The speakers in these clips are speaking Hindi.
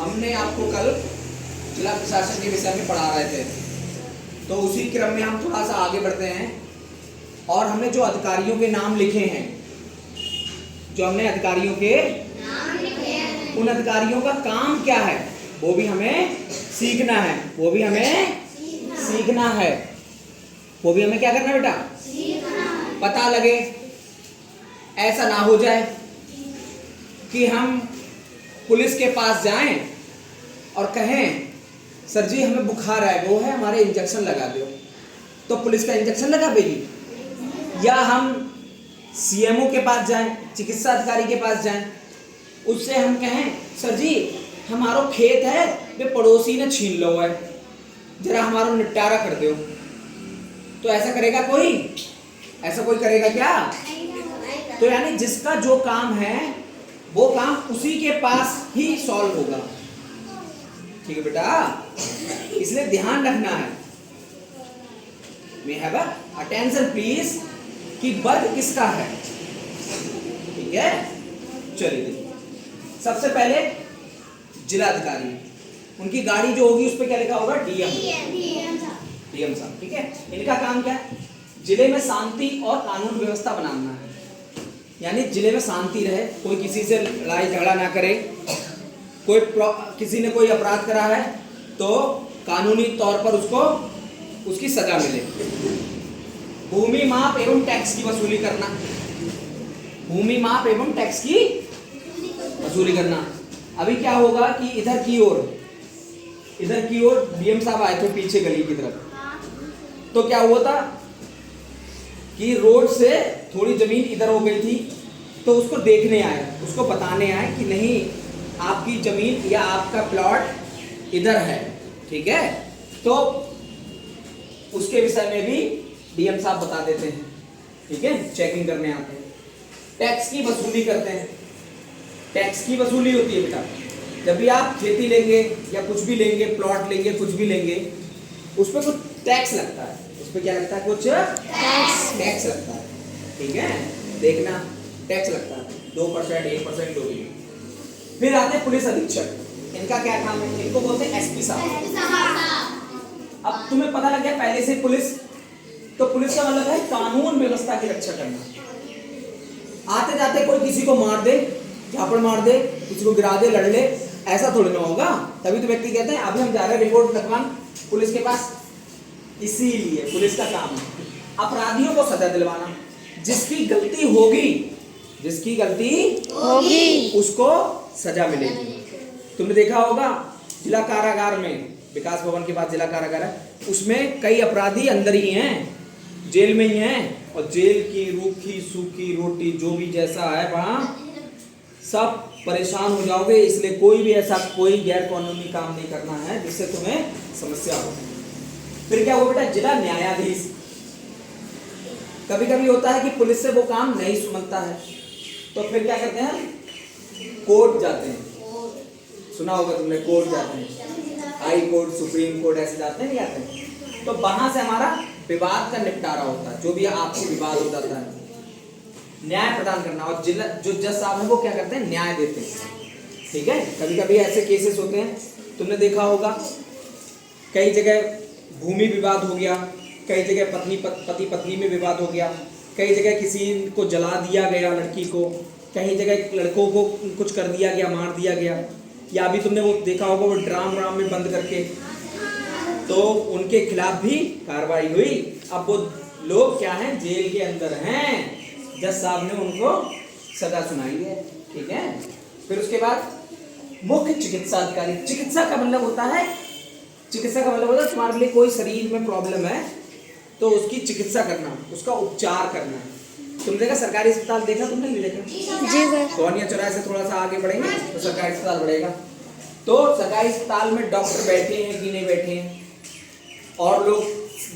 हमने आपको कल जिला प्रशासन के विषय में पढ़ा रहे थे, तो उसी क्रम में हम थोड़ा सा आगे बढ़ते हैं और हमने जो अधिकारियों के नाम लिखे हैं, जो हमने अधिकारियों के नाम लिखे हैं, उन अधिकारियों का काम क्या है वो भी हमें सीखना है। वो भी हमें सीखना है। वो भी हमें क्या करना है बेटा? सीखना है। पता लगे, ऐसा ना हो जाए कि हम पुलिस के पास जाएं और कहें सर जी हमें बुखार है, वो है हमारे इंजेक्शन लगा दो, तो पुलिस का इंजेक्शन लगा देगी। या हम सीएमओ के पास जाएं, चिकित्सा अधिकारी के पास जाएं, उससे हम कहें सर जी हमारा खेत है वे पड़ोसी ने छीन लो है, जरा हमारा निपटारा कर दो, तो ऐसा करेगा कोई? ऐसा कोई करेगा क्या? तो यानी जिसका जो काम है वो काम उसी के पास ही सॉल्व होगा। ठीक है बेटा, इसलिए ध्यान रखना है। मे हैव अटेंशन प्लीज कि वर्ग किसका है। ठीक है, चलिए देखिए, सबसे पहले जिला अधिकारी, उनकी गाड़ी जो होगी उस पर क्या लिखा होगा? डीएम साहब। ठीक है, इनका काम क्या है? जिले में शांति और कानून व्यवस्था बनाना है, यानी जिले में शांति रहे, कोई किसी से लड़ाई झगड़ा ना करे, कोई किसी ने कोई अपराध करा है तो कानूनी तौर पर उसको उसकी सजा मिले। भूमि माप एवं टैक्स की वसूली करना, भूमि माप एवं टैक्स की वसूली करना। अभी क्या होगा कि इधर की ओर डीएम साहब आए थे पीछे गली की तरफ, तो क्या हुआ था कि रोड से थोड़ी जमीन इधर हो गई थी, तो उसको देखने आए, उसको बताने आए कि नहीं आपकी जमीन या आपका प्लॉट इधर है। ठीक है, तो उसके विषय में भी डीएम साहब बता देते हैं। ठीक है, चेकिंग करने आते हैं। टैक्स की वसूली करते हैं। टैक्स की वसूली होती है बेटा, जब भी आप खेती लेंगे या कुछ भी लेंगे, प्लॉट लेंगे, कुछ भी लेंगे, उस पर कुछ टैक्स लगता है। उस पर क्या लगता है? कुछ टैक्स लगता है। ठीक है, देखना टैक्स लगता है 2%, 1% जो भी। फिर आते हैं पुलिस अधीक्षक, इनका क्या काम है? इनको बोलते हैं एसपी साहब। अब तुम्हें पता लग गया पहले से पुलिस, तो पुलिस का मतलब है कानून व्यवस्था की रक्षा करना। आते जाते कोई किसी को मार दे, झापड़ मार दे, किसी को गिरा दे, लड़ ले, ऐसा थोड़ी ना होगा। तभी तो व्यक्ति कहते हैं अभी हम जा रहे हैं रिपोर्ट लिखवाने पुलिस के पास। इसीलिए पुलिस का काम है अपराधियों को सजा दिलवाना। जिसकी गलती होगी उसको सजा मिलेगी। तुमने देखा होगा जिला कारागार में, विकास भवन के पास जिला कारागार है, उसमें कई अपराधी अंदर ही हैं, जेल में ही हैं, और जेल की रूखी सूखी रोटी जो भी जैसा है वहां सब परेशान हो जाओगे। इसलिए कोई भी ऐसा कोई गैर कानूनी काम नहीं करना है जिससे तुम्हें समस्या हो। फिर क्या हुआ बेटा? जिला न्यायाधीश। कभी कभी होता है कि पुलिस से वो काम नहीं सुलझता है, तो फिर क्या करते हैं? कोर्ट जाते हैं। सुना होगा तुमने, कोर्ट जाते हैं, हाई कोर्ट, सुप्रीम कोर्ट, ऐसे जाते हैं, नहीं जाते हैं? तो वहां से हमारा विवाद का निपटारा होता है। जो भी आपसी विवाद हो जाता है, न्याय प्रदान करना, और जिला जो जज साहब है वो क्या करते हैं? न्याय देते हैं। ठीक है, कभी कभी ऐसे केसेस होते हैं, तुमने देखा होगा कई जगह भूमि विवाद हो गया, कई जगह पति पत्नी में विवाद हो गया, कई जगह किसी को जला दिया गया लड़की को, कई जगह लड़कों को कुछ कर दिया गया, मार दिया गया, या अभी तुमने वो देखा होगा वो ड्राम में बंद करके, तो उनके खिलाफ भी कार्रवाई हुई। अब वो लोग क्या हैं? जेल के अंदर हैं, जज साहब ने उनको सजा सुनाई है। ठीक है, फिर उसके बाद मुख्य चिकित्सा अधिकारी। चिकित्सा का मतलब होता है तुम्हारे लिए कोई शरीर में प्रॉब्लम है तो उसकी चिकित्सा करना, उसका उपचार करना। तुमने देखा सरकारी अस्पताल देखा? तुमने नहीं देखा? जी सर। सोनिया चौराहे से थोड़ा सा आगे बढ़ेंगे तो सरकारी अस्पताल बढ़ेगा। तो सरकारी अस्पताल में डॉक्टर बैठे हैं कि नहीं बैठे हैं, और लोग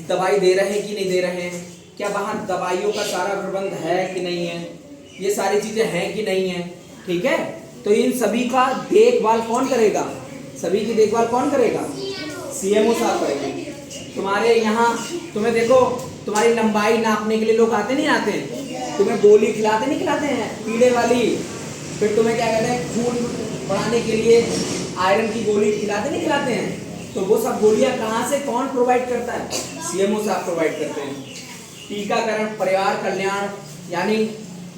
दवाई दे रहे हैं कि नहीं दे रहे हैं, क्या वहाँ दवाइयों का सारा प्रबंध है कि नहीं है, ये सारी चीजें हैं कि नहीं है। ठीक है, तो इन सभी का देखभाल कौन करेगा? सभी की देखभाल कौन करेगा? सीएमओ साहब करेंगे। तुम्हारे यहाँ तुम्हें देखो, तुम्हारी लंबाई नापने के लिए लोग आते नहीं आते? तुम्हें गोली खिलाते नहीं खिलाते हैं पीड़े वाली? फिर तुम्हें क्या कहते हैं? खून बढ़ाने के लिए आयरन की गोली खिलाते हैं, तो वो सब गोलियां कहाँ से कौन प्रोवाइड करता है? सीएमओ साहब प्रोवाइड करते हैं। टीकाकरण, परिवार कल्याण, यानी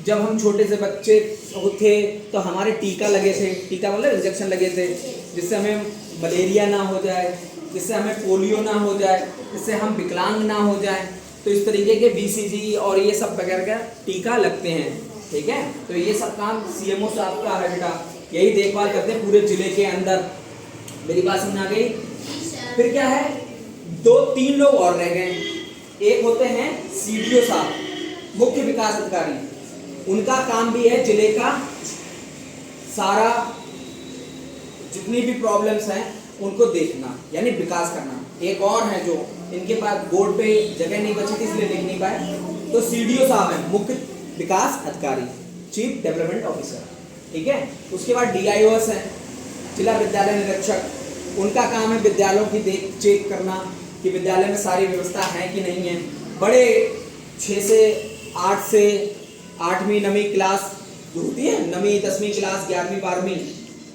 जब हम छोटे से बच्चे थे तो हमारे टीका लगे थे, टीका मतलब इंजेक्शन लगे थे, जिससे हमें मलेरिया ना हो जाए, जिससे हमें पोलियो ना हो जाए, जिससे हम विकलांग ना हो जाए। तो इस तरीके के BCG और ये सब वगैरह का टीका लगते हैं, ठीक है। तो ये सब काम सीएमओ साहब का है बेटा, यही देखभाल करते हैं पूरे जिले के अंदर। मेरी बात समझ आ गई? फिर क्या है, 2-3 लोग और रह गए। एक होते हैं CDO साहब, मुख्य विकास अधिकारी। उनका काम भी है जिले का सारा जितनी भी प्रॉब्लम्स हैं उनको देखना, यानी विकास करना। एक और है जो इनके पास बोर्ड पे जगह नहीं बची थी इसलिए लिख नहीं पाए, तो CDO साहब है, मुख्य विकास अधिकारी, चीफ डेवलपमेंट ऑफिसर, ठीक है। उसके बाद DIOs है, जिला विद्यालय निरीक्षक। उनका काम है विद्यालयों की देख चेक करना कि विद्यालय में सारी व्यवस्था है कि नहीं है। बड़े 6 से 8 से 8वीं 9वीं क्लास जो होती है, 9वीं 10वीं क्लास, 11वीं 12वीं,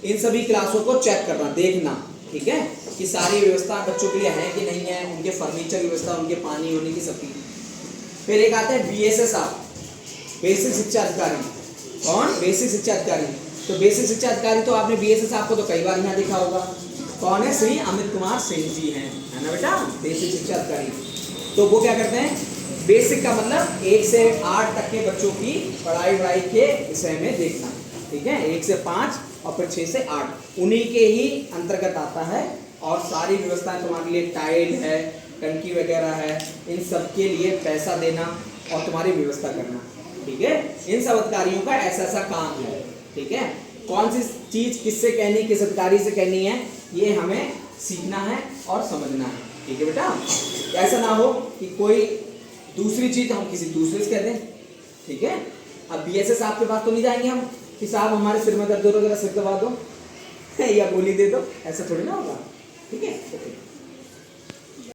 इन सभी क्लासों को चेक करना, देखना, ठीक है, कि सारी व्यवस्था बच्चों के लिए है कि नहीं है, उनके फर्नीचर की व्यवस्था, उनके पानी होने की सबकी। फिर एक आते हैं BSS साहब, बेसिक शिक्षा अधिकारी। कौन? बेसिक शिक्षा अधिकारी। तो बेसिक शिक्षा अधिकारी तो आपने BSS साहब को तो कई बार यहाँ देखा होगा। कौन है? श्री अमित कुमार सिंह जी हैं, है ना बेटा, बेसिक शिक्षा अधिकारी। तो वो क्या करते हैं, बेसिक का मतलब 1 से 8 तक के बच्चों की पढ़ाई के विषय में देखना, ठीक है। 1 से 5 और फिर 6 से 8 उन्हीं के ही अंतर्गत आता है। और सारी व्यवस्थाएं तुम्हारे लिए, टाइल है, टंकी वगैरह है, इन सब के लिए पैसा देना और तुम्हारी व्यवस्था करना, ठीक है। इन सब अधिकारियों का ऐसा ऐसा काम है, ठीक है। कौन सी चीज किससे कहनी, किस अधिकारी से कहनी है, ये हमें सीखना है और समझना है, ठीक है बेटा। ऐसा ना हो कि कोई दूसरी चीज हम किसी दूसरे से कह दें, ठीक है। अब BSS साहब के पास तो नहीं जाएंगे हम कि साहब हमारे सिर में दर्द हो रहा है, जरा सिर दबा दो या गोली दे दो, ऐसा थोड़ी ना होगा, ठीक है।